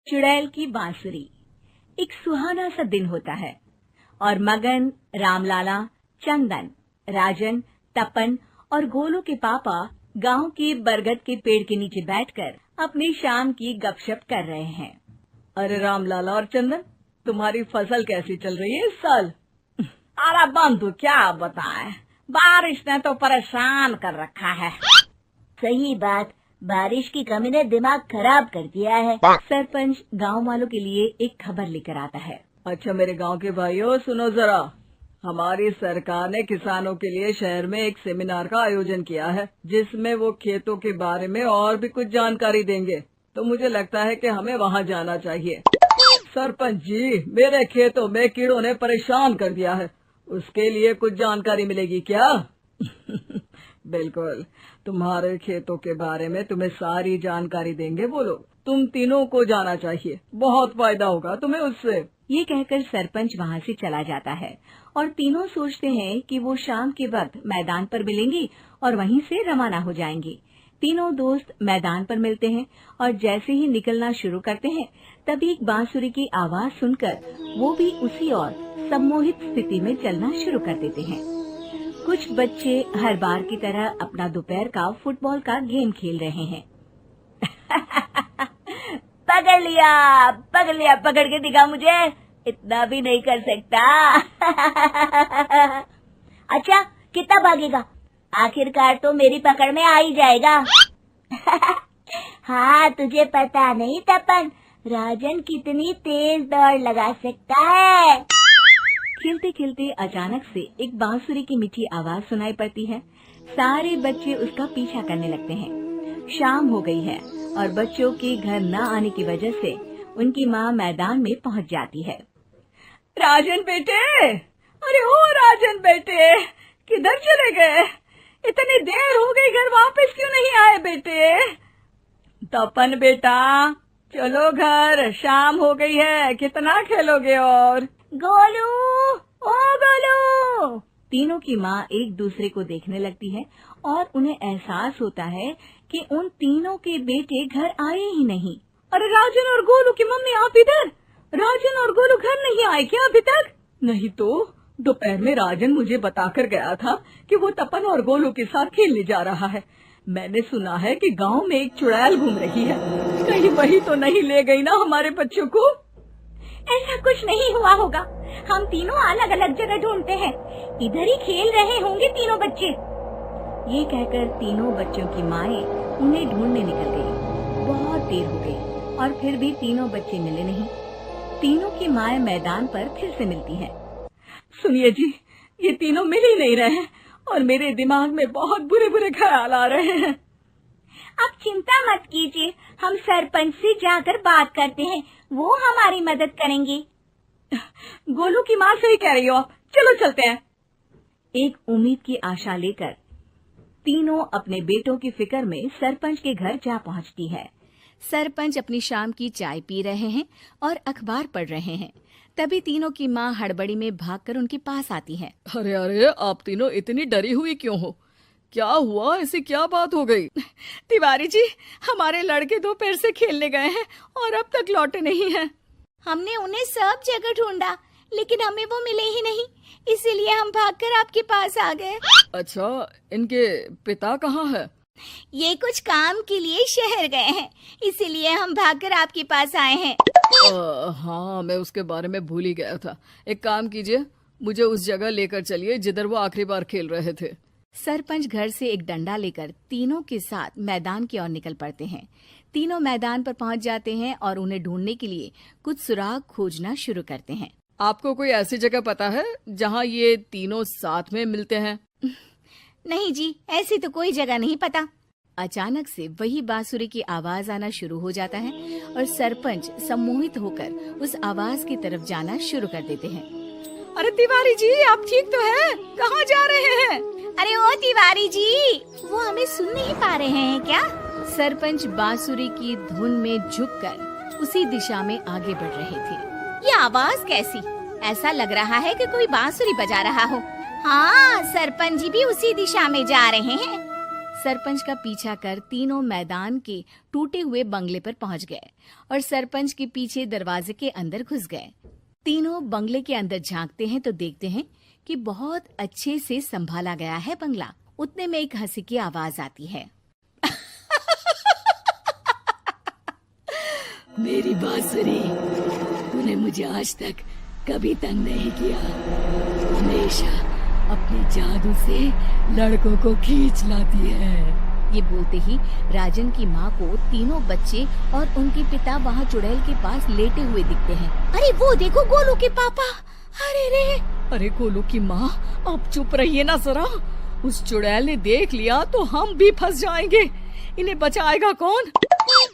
चुड़ैल की बांसुरी। एक सुहाना सा दिन होता है और मगन, रामलाला, चंदन, राजन, तपन और गोलू के पापा गांव के बरगद के पेड़ के नीचे बैठकर अपनी शाम की गपशप कर रहे हैं। अरे रामलाला और चंदन, तुम्हारी फसल कैसी चल रही है इस साल? अरे बंधु क्या बताएं, बारिश ने तो परेशान कर रखा है। सही बात, बारिश की कमी ने दिमाग खराब कर दिया है। सरपंच गांव वालों के लिए एक खबर लेकर आता है। अच्छा मेरे गांव के भाइयों, सुनो जरा, हमारी सरकार ने किसानों के लिए शहर में एक सेमिनार का आयोजन किया है, जिसमें वो खेतों के बारे में और भी कुछ जानकारी देंगे। तो मुझे लगता है कि हमें वहाँ जाना चाहिए। सरपंच जी, मेरे खेतों में कीड़ों ने परेशान कर दिया है, उसके लिए कुछ जानकारी मिलेगी क्या? बिल्कुल, तुम्हारे खेतों के बारे में तुम्हें सारी जानकारी देंगे वो लोग। तुम तीनों को जाना चाहिए, बहुत फायदा होगा तुम्हें उससे। ये कहकर सरपंच वहाँ से चला जाता है और तीनों सोचते हैं कि वो शाम के वक्त मैदान पर मिलेंगे और वहीं से रवाना हो जाएंगे। तीनों दोस्त मैदान पर मिलते हैं और जैसे ही निकलना शुरू करते हैं तभी एक बांसुरी की आवाज सुनकर वो भी उसी ओर सम्मोहित स्थिति में चलना शुरू कर देते हैं। कुछ बच्चे हर बार की तरह अपना दोपहर का फुटबॉल का गेम खेल रहे हैं। पकड़ लिया, पकड़ के दिखा मुझे, इतना भी नहीं कर सकता। अच्छा, कितना भागेगा? आखिरकार तो मेरी पकड़ में आ ही जाएगा। हाँ, तुझे पता नहीं तपन, राजन कितनी तेज दौड़ लगा सकता है। खेलते खेलते अचानक से एक बांसुरी की मीठी आवाज सुनाई पड़ती है। सारे बच्चे उसका पीछा करने लगते हैं। शाम हो गई है और बच्चों के घर न आने की वजह से उनकी माँ मैदान में पहुँच जाती है। राजन बेटे, अरे ओ राजन बेटे, किधर चले गए? इतनी देर हो गई, घर वापस क्यों नहीं आए बेटे? तपन बेटा, चलो घर, शाम हो गई है, कितना खेलोगे? और गोलू, ओ गोलू। तीनों की माँ एक दूसरे को देखने लगती है और उन्हें एहसास होता है कि उन तीनों के बेटे घर आए ही नहीं। अरे राजन और गोलू की मम्मी, आप इधर? राजन और गोलू घर नहीं आए क्या अभी तक? नहीं तो दोपहर में राजन मुझे बताकर गया था कि वो तपन और गोलू के साथ खेलने जा रहा है। मैंने सुना है कि गांव में एक चुड़ैल घूम रही है, कहीं वही तो नहीं ले गई ना हमारे बच्चों को? ऐसा कुछ नहीं हुआ होगा, हम तीनों अलग अलग जगह ढूंढते हैं, इधर ही खेल रहे होंगे तीनों बच्चे। ये कहकर तीनों बच्चों की माएं उन्हें ढूंढने निकल गई। बहुत देर हो गई और फिर भी तीनों बच्चे मिले नहीं। तीनों की माएं मैदान पर फिर से मिलती हैं। सुनिए जी, ये तीनों मिल ही नहीं रहे और मेरे दिमाग में बहुत बुरे बुरे ख्याल आ रहे हैं। आप चिंता मत कीजिए, हम सरपंच से जाकर बात करते हैं, वो हमारी मदद करेंगे। गोलू की माँ सही कह रही हो, चलो चलते हैं। एक उम्मीद की आशा लेकर तीनों अपने बेटों की फिक्र में सरपंच के घर जा पहुंचती है। सरपंच अपनी शाम की चाय पी रहे हैं और अखबार पढ़ रहे हैं। तभी तीनों की माँ हड़बड़ी में भागकर उनके पास आती है। अरे अरे, आप तीनों इतनी डरी हुई क्यों हो? क्या हुआ? ऐसी क्या बात हो गई? तिवारी जी, हमारे लड़के दोपहर से खेलने गए हैं और अब तक लौटे नहीं हैं। हमने उन्हें सब जगह ढूंढा, लेकिन हमें वो मिले ही नहीं, इसीलिए हम भागकर आपके पास आ गए। अच्छा, इनके पिता कहाँ है? ये कुछ काम के लिए शहर गए हैं, इसीलिए हम भागकर आपके पास आए हैं। हाँ, मैं उसके बारे में भूल ही गया था। एक काम कीजिए, मुझे उस जगह लेकर चलिए जिधर वो आखिरी बार खेल रहे थे। सरपंच घर से एक डंडा लेकर तीनों के साथ मैदान की ओर निकल पड़ते हैं। तीनों मैदान पर पहुंच जाते हैं और उन्हें ढूंढने के लिए कुछ सुराग खोजना शुरू करते हैं। आपको कोई ऐसी जगह पता है जहां ये तीनों साथ में मिलते हैं? नहीं जी, ऐसी तो कोई जगह नहीं पता। अचानक से वही बांसुरी की आवाज आना शुरू हो जाता है और सरपंच सम्मोहित होकर उस आवाज की तरफ जाना शुरू कर देते हैं। अरे तिवारी जी, आप ठीक तो हैं? कहाँ जा रहे हैं? अरे ओ तिवारी जी, वो हमें सुन नहीं पा रहे हैं क्या? सरपंच बांसुरी की धुन में झुककर उसी दिशा में आगे बढ़ रहे थे। ये आवाज कैसी? ऐसा लग रहा है कि कोई बांसुरी बजा रहा हो। हाँ, सरपंच जी भी उसी दिशा में जा रहे हैं। सरपंच का पीछा कर तीनों मैदान के टूटे हुए बंगले पर पहुंच गए और सरपंच के पीछे दरवाजे के अंदर घुस गए। तीनों बंगले के अंदर झांकते हैं तो देखते हैं कि बहुत अच्छे से संभाला गया है बंगला। उतने में एक हंसी की आवाज आती है। मेरी बांसुरी, तूने मुझे आज तक कभी तंग नहीं किया। हमेशा अपने जादू से लड़कों को खींच लाती है। ये बोलते ही राजन की माँ को तीनों बच्चे और उनके पिता वहाँ चुड़ैल के पास लेटे हुए दिखते हैं। अरे वो देखो गोलू के पापा। अरे रे। अरे गोलू की माँ, आप चुप रहिए ना जरा। उस चुड़ैल ने देख लिया तो हम भी फंस जाएंगे। इन्हें बचाएगा कौन?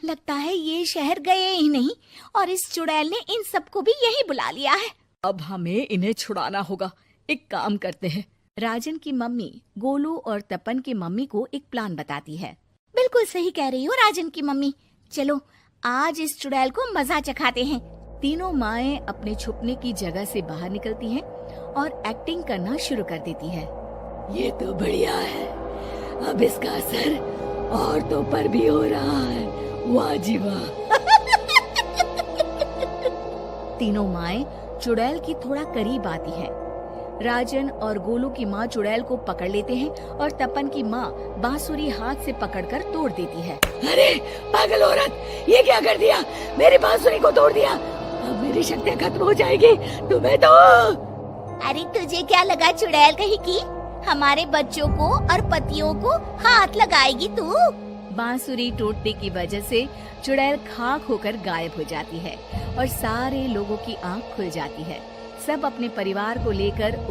लगता है ये शहर गए ही नहीं और इस चुड़ैल ने इन सबको भी यही बुला लिया है। अब हमें इन्हें छुड़ाना होगा। एक काम करते हैं। राजन की मम्मी गोलू और तपन की मम्मी को एक प्लान बताती है। बिल्कुल सही कह रही हो राजन की मम्मी। चलो आज इस चुड़ैल को मजा चखाते हैं। तीनों माएं अपने छुपने की जगह से बाहर निकलती हैं और एक्टिंग करना शुरू कर देती है। ये तो बढ़िया है। अब इसका असर औरतों पर भी हो रहा है। वाह जी वाह। तीनों माएं चुड़ैल की थोड़ा करीब आती हैं। राजन और गोलू की माँ चुड़ैल को पकड़ लेते हैं और तपन की माँ बांसुरी हाथ से पकड़कर तोड़ देती है। अरे पागल औरत, ये क्या कर दिया? मेरी बांसुरी को तोड़ दिया। अब मेरी शक्तियाँ खत्म हो जाएगी। तुम्हें तो अरे तुझे क्या लगा चुड़ैल कहीं की हमारे बच्चों को और पतियों को हाथ लगाएगी तू? बांसुरी टूटने की वजह से चुड़ैल खाक होकर गायब हो जाती है और सारे लोगों की आंख खुल जाती है। सब अपने परिवार को लेकर उस